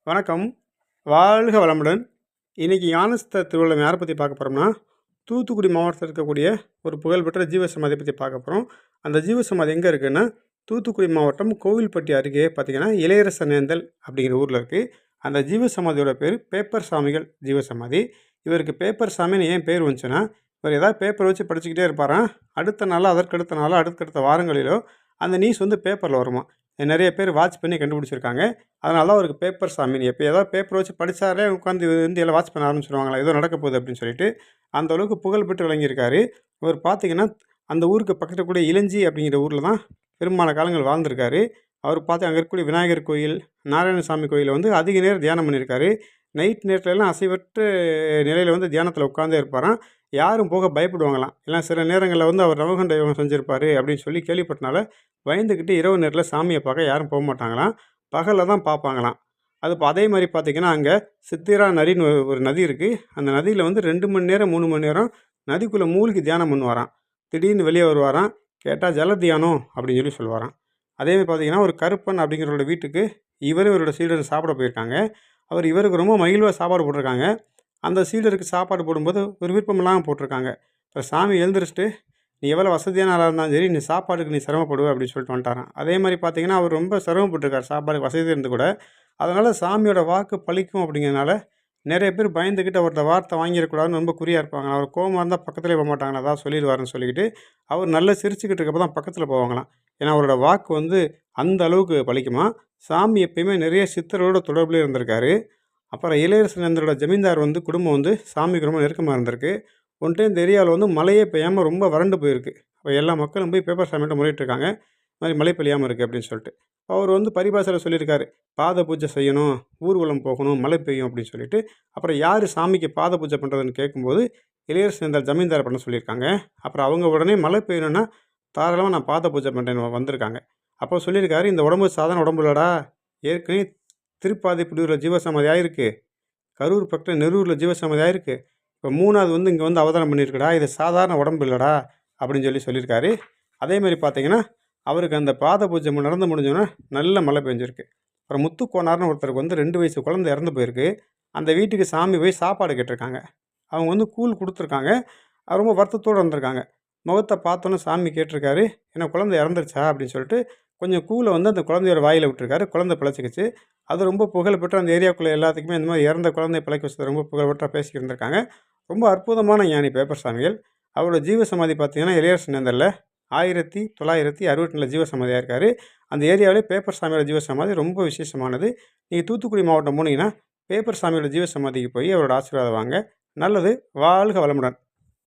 வணக்கம். வாழ்க வளமுடன். இன்னைக்கு ஞானஸ்த திருவிழா யாரை பத்தி பார்க்க போறோம்னா, தூத்துக்குடி மாவட்டத்தில இருக்கக்கூடிய ஒரு புகழ்பெற்ற ஜீவசமாதிய பத்தி பார்க்க போறோம். அந்த ஜீவசமாதி எங்க இருக்குன்னா, தூத்துக்குடி மாவட்டம் கோவில்பட்டி அருகே பார்த்தீங்கன்னா, இளையரசனேந்தல் அப்படிங்கிற ஊர்ல இருக்கு. அந்த ஜீவசமாதியோட பேரு பேப்பர் சாமிகள் ஜீவசமாதி. இவருக்கு பேப்பர் சாமின்னு ஏன் பேர் வந்துச்சுன்னா, இவர் ஏதாவது பேப்பர் வச்சு படிச்சுக்கிட்டே இருப்பாராம். அடுத்த நாளோ, அதற்கடுத்த நாளோ, அடுத்தடுத்த வாரங்களிலோ அந்த நியூஸ் வந்து பேப்பர்ல வருமாம். நெறைய பேர் வாட்ச் பண்ணி கண்டுபிடிச்சிருக்காங்க. அதனால தான் அவருக்கு பேப்பர் சாமின்னு. எப்போ ஏதாவது பேப்பர் வச்சு படிச்சாலே உட்காந்து வந்து எல்லாம் வாட்ச் பண்ண ஆரம்பிச்சுருவாங்களா, ஏதோ நடக்க போகுது அப்படின்னு சொல்லிட்டு, அந்த அளவுக்கு புகழ் பெற்று விளங்கியிருக்காரு. இவர் பார்த்தீங்கன்னா, அந்த ஊருக்கு பக்கத்துல கூடிய இலஞ்சி அப்படிங்கிற ஊர்ல தான் பெரும்பாலான காலங்கள் வாழ்ந்திருக்காரு. அவர் பார்த்து அங்க இருக்கக்கூடிய விநாயகர் கோயில், நாராயணசாமி கோயில்ல வந்து அதிக நேரம் தியானம் பண்ணியிருக்காரு. நைட் நேரத்துலலாம் அசைவற்ற நிலையில வந்து தியானத்தில உட்காந்தே இருப்பாராம். யாரும் போக பயப்படுவாங்களாம். ஏன்னா சில நேரங்கள்ல வந்து அவர் நவகண்ட யோகம் செஞ்சிருப்பாரு அப்படின்னு சொல்லி கேள்விப்பட்டனால, பயந்துகிட்டு இரவு நேரத்தில சாமிய பார்க்க யாரும் போமாட்டாங்களாம். பகல்ல தான் பார்ப்பாங்களாம். அது அதே மாரி பார்த்தீங்கன்னா, அங்க சித்திரா நதின்னு ஒரு நதி இருக்கு. அந்த நதியில வந்து 2 மணி நேரம், 3 மணி நேரம் நதிக்குள்ள மூழ்கி தியானம் பண்ணுவாராம். திடீர்னு வெளிய வருவாராம். கேட்டா ஜல தியானம் அப்படின்னு சொல்லி சொல்லுவாராம். அதே மாரி பார்த்தீங்கன்னா, ஒரு கருப்பன் அப்படிங்கிறவரோட வீட்டுக்கு இவரும் இவரோட சீடரும் சாப்பிட போயிருக்காங்க. இவருக்கு ரொம்ப மகிழ்வா சாப்பாடு போட்டிருக்காங்க. அந்த சீடருக்கு சாப்பாடு போடும்போது ஒரு விருப்பம் இல்லாம போட்டிருக்காங்க. இப்ப சாமி எழுந்திரிச்சுட்டு, "நீ எவ்வளோ வசதியான ஆளா இருந்தாலும் சரி, நீ சாப்பாட்டுக்கு நீ சிரமப்படுவ" அப்படின்னு சொல்லிட்டு வந்துட்டாராம். அதே மாரி பார்த்தீங்கன்னா, அவர் ரொம்ப சிரமப்பட்டுருக்காரு சாப்பாடுக்கு வசதி இருந்து கூட. அதனால சாமியோட வாக்கு பலிக்கும் அப்படிங்கிறதுனால, நெறைய பேர் பயந்துகிட்டு அவர்ட்ட வார்த்தை வாங்கிடக்கூடாதுன்னு ரொம்ப குறியா இருப்பாங்க. அவர் கோவமா இருந்தா பக்கத்திலேயே போமாட்டாங்களாம். ஏதாவது சொல்லிருவாருன்னு சொல்லிக்கிட்டு, அவர் நல்லா சிரிச்சுக்கிட்டு இருக்கப்ப தான் பக்கத்தில போவாங்களாம். ஏன்னா, அவரோட வாக்கு வந்து அந்த அளவுக்கு பலிக்குமாம். சாமி எப்பயுமே நிறைய சித்தரோட தொடர்புலயே இருந்திருக்காரு. அப்புறம் இளையரசனேந்தரோட ஜமீன்தார் வந்து குடும்பம் வந்து சாமிக்கு ரொம்ப நெருக்கமா இருந்திருக்கு. ஒன் டைம் இந்த ஏரியாவுல வந்து மழையே பெய்யாம ரொம்ப வறண்டு போயிருக்கு. அப்ப எல்லா மக்களும் போய் பேப்பர் சாமிகிட்ட முறையிட்டுருக்காங்க. இந்த மாரி மழை பெய்யாம இருக்கு அப்படின்னு சொல்லிட்டு. அவர் வந்து பரிபாஷையில சொல்லியிருக்காரு. பாத பூஜை செய்யணும், ஊர்வலம் போகணும், மழை பெய்யும் அப்படின்னு சொல்லிட்டு. அப்புறம் யாரு சாமிக்கு பாத பூஜை பண்றதுன்னு கேட்கும்போது, இளையரசனேந்தர் ஜமீன்தார் பண்ண சொல்லியிருக்காங்க. அப்புறம் அவங்க உடனே மழை பெய்யணும்னா, தாராளமா நான் பாத பூஜை பண்றேன்னு வந்திருக்காங்க. அப்போ சொல்லியிருக்காரு, "இந்த உடம்பு சாதாரண உடம்பு இல்லடா. ஏற்கனவே திருப்பாதிப்புலியூர்ல ஜீவசமாதி ஆயிருக்கு. கரூர் பக்கத்துல நெரூர்ல ஜீவசமாதி ஆயிருக்கு. இப்போ 3வது வந்து இங்க வந்து அவதாரம் பண்ணியிருக்குடா. இது சாதாரண உடம்பு இல்லடா" அப்படின்னு சொல்லியிருக்காரு. அதே மாரி பார்த்தீங்கன்னா, அவருக்கு அந்த பாத பூஜை நடந்து முடிஞ்சோனே நல்ல மழை பெஞ்சிருக்கு. அப்புறம் முத்துக்கோனார்னு ஒருத்தருக்கு வந்து 2 வயசு குழந்தை இறந்து போயிருக்கு. அந்த வீட்டுக்கு சாமி போய் சாப்பாடு கேட்டிருக்காங்க. அவங்க வந்து கூழ் குடுத்துருக்காங்க. ரொம்ப வருத்தத்தோட வந்திருக்காங்க. முகத்த பார்த்தோன்னே சாமி கேட்டிருக்காரு, "என்ன குழந்தை இறந்துருச்சா?" அப்படின்னு சொல்லிட்டு கொஞ்சம் கூழ வந்து அந்த குழந்தையோட வாயில விட்டுருக்காரு. குழந்தை பிழைச்சுக்கிச்சு. அது ரொம்ப புகழ்பெற்ற அந்த ஏரியாக்குள்ள எல்லாத்துக்குமே இந்த மாரி இறந்த குழந்தைய பிழைக்க வச்சது ரொம்ப புகழ்பெற்றா பேசிக்கிட்டு இருந்திருக்காங்க. ரொம்ப அற்புதமான ஞானி பேப்பர் சாமிகள். அவரோட ஜீவசமாதி பார்த்தீங்கன்னா, இளையரசனேந்தல்ல 1964ல ஜீவசமாதியா இருக்காரு. அந்த ஏரியாவிலே பேப்பர் சாமியோட ஜீவசமாதி ரொம்ப விசேஷமானது. நீங்க தூத்துக்குடி மாவட்டம் போனீங்கன்னா, பேப்பர் சாமியோட ஜீவசமாதிக்கு போய் அவரோட ஆசீர்வாதம் வாங்க. நல்லது. வாழ்க வளமுடன்.